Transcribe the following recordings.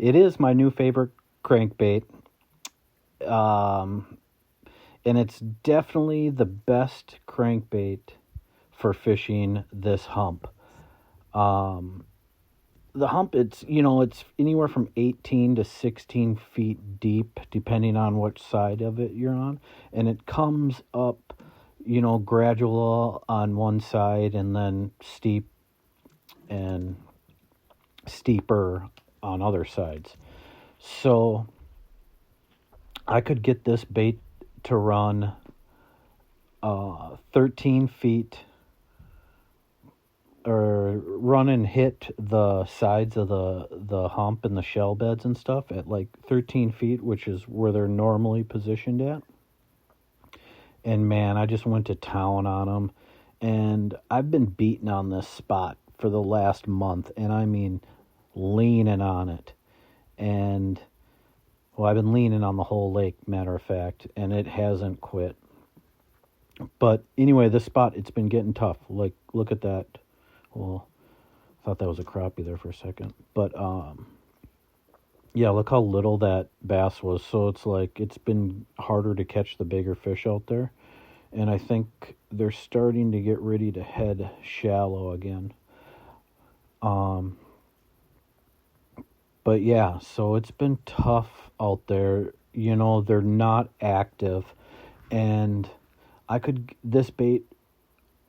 it is my new favorite crankbait. And it's definitely the best crankbait for fishing this hump. The hump, it's anywhere from 18 to 16 feet deep, depending on which side of it you're on. And it comes up, gradual on one side and then steep and steeper on other sides. So I could get this bait to run 13 feet, or run and hit the sides of the hump and the shell beds and stuff at like 13 feet, which is where they're normally positioned at. And man, I just went to town on them. And I've been beating on this spot for the last month, and I mean leaning on it. And, well, I've been leaning on the whole lake, matter of fact, and it hasn't quit. But anyway, this spot, it's been getting tough. Like, look at that. Well, I thought that was a crappie there for a second. But, yeah, look how little that bass was. So it's like it's been harder to catch the bigger fish out there. And I think they're starting to get ready to head shallow again. But yeah, so it's been tough out there. They're not active. And this bait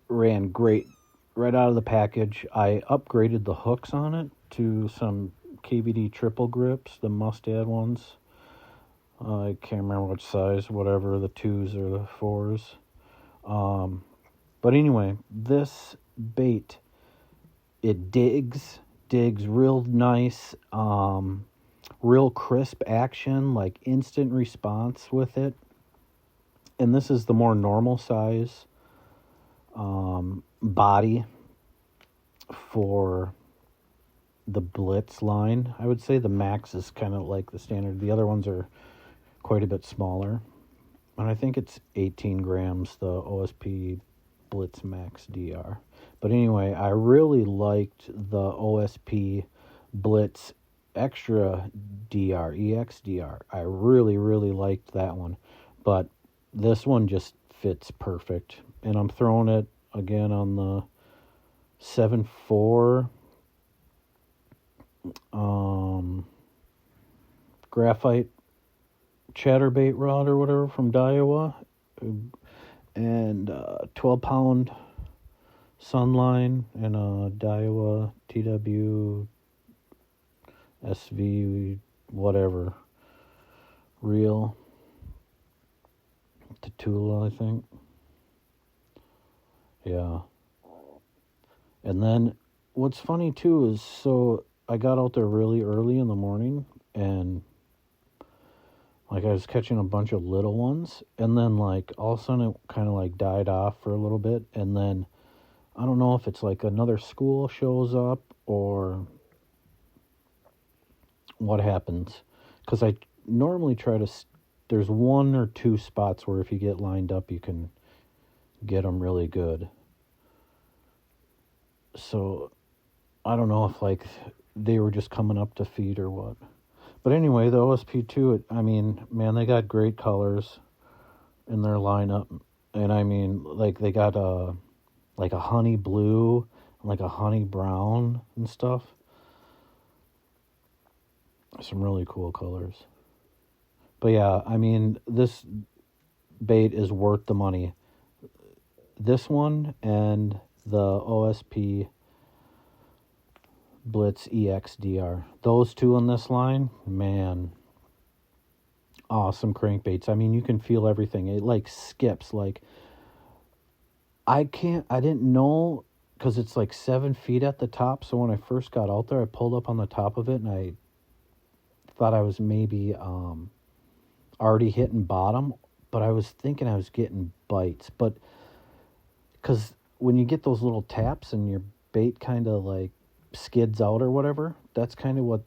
ran great right out of the package. I upgraded the hooks on it to some KVD triple grips, the mustad ones. I can't remember which size, whatever, the 2s or the 4s. But anyway, this bait, it digs real nice, real crisp action, like instant response with it. And this is the more normal size body for the Blitz line. I would say the Max is kind of like the standard. The other ones are quite a bit smaller. And I think it's 18 grams, the OSP Blitz Max DR. But anyway, I really liked the OSP Blitz Extra DR, EXDR. I really, really liked that one. But this one just fits perfect. And I'm throwing it again on the 7.4 graphite chatterbait rod or whatever from Daiwa, and 12-pound Sunline and a Daiwa TW SV whatever reel, Tatula, I think. Yeah. And then what's funny too is, so I got out there really early in the morning, and like I was catching a bunch of little ones, and then like all of a sudden it kind of like died off for a little bit, and then I don't know if it's like another school shows up or what happens, because I normally try to, there's 1 or 2 spots where if you get lined up you can get them really good. So I don't know if like they were just coming up to feed or what. But anyway, the OSP2, I mean, man, they got great colors in their lineup. And I mean, like they got like a honey blue, like a honey brown and stuff. Some really cool colors. But yeah, I mean, this bait is worth the money. This one and the OSP Blitz EXDR. Those two on this line, man, awesome crankbaits. I mean, you can feel everything. It like skips. Like, I didn't know, because it's like 7 feet at the top. So when I first got out there, I pulled up on the top of it and I thought I was maybe already hitting bottom, but I was thinking I was getting bites. But because when you get those little taps and your bait kind of like skids out or whatever, that's kind of what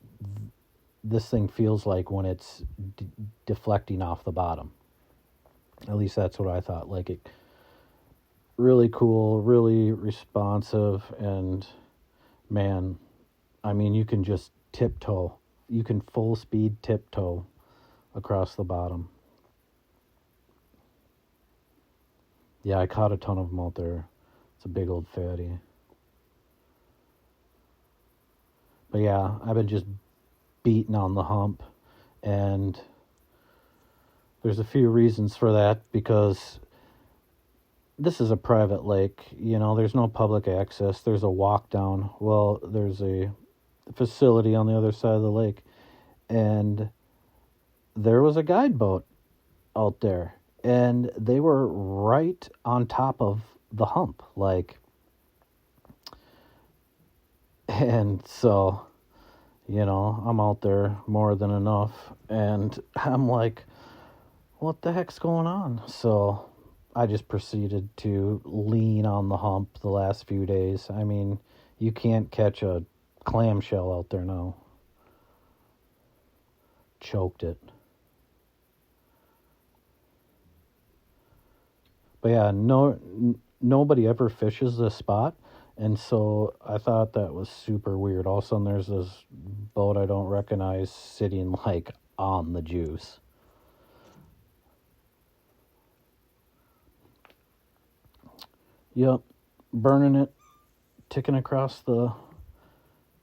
this thing feels like when it's deflecting off the bottom. At least that's what I thought. Like, it really cool, really responsive, and man, I mean, you can just tiptoe you can full speed tiptoe across the bottom. Yeah, I caught a ton of them out there. It's a big old fatty. But yeah, I've been just beating on the hump, and there's a few reasons for that, because this is a private lake, there's no public access. There's a walk down. Well, there's a facility on the other side of the lake, and there was a guide boat out there, and they were right on top of the hump, and so, I'm out there more than enough, and I'm like, what the heck's going on? So I just proceeded to lean on the hump the last few days. I mean, you can't catch a clamshell out there now. Choked it. But yeah, nobody ever fishes this spot, and so I thought that was super weird. All of a sudden, there's this boat I don't recognize sitting on the juice. Yep, burning it, ticking across the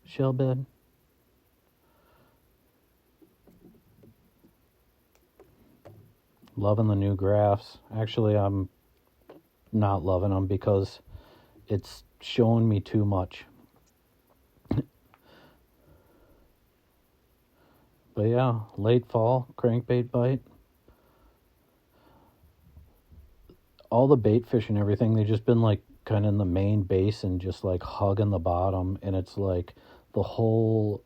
shell bed. Loving the new graphs. Actually, I'm not loving them because it's showing me too much. But yeah, late fall crankbait bite. All the bait fish and everything, they've just been kind of in the main basin, just hugging the bottom, and it's the whole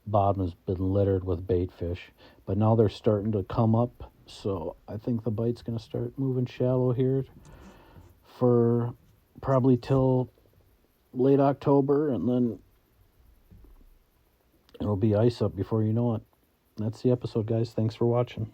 bottom has been littered with bait fish. But now they're starting to come up, so I think the bite's going to start moving shallow here for probably till late October, and then it'll be ice up before you know it. That's the episode, guys. Thanks for watching.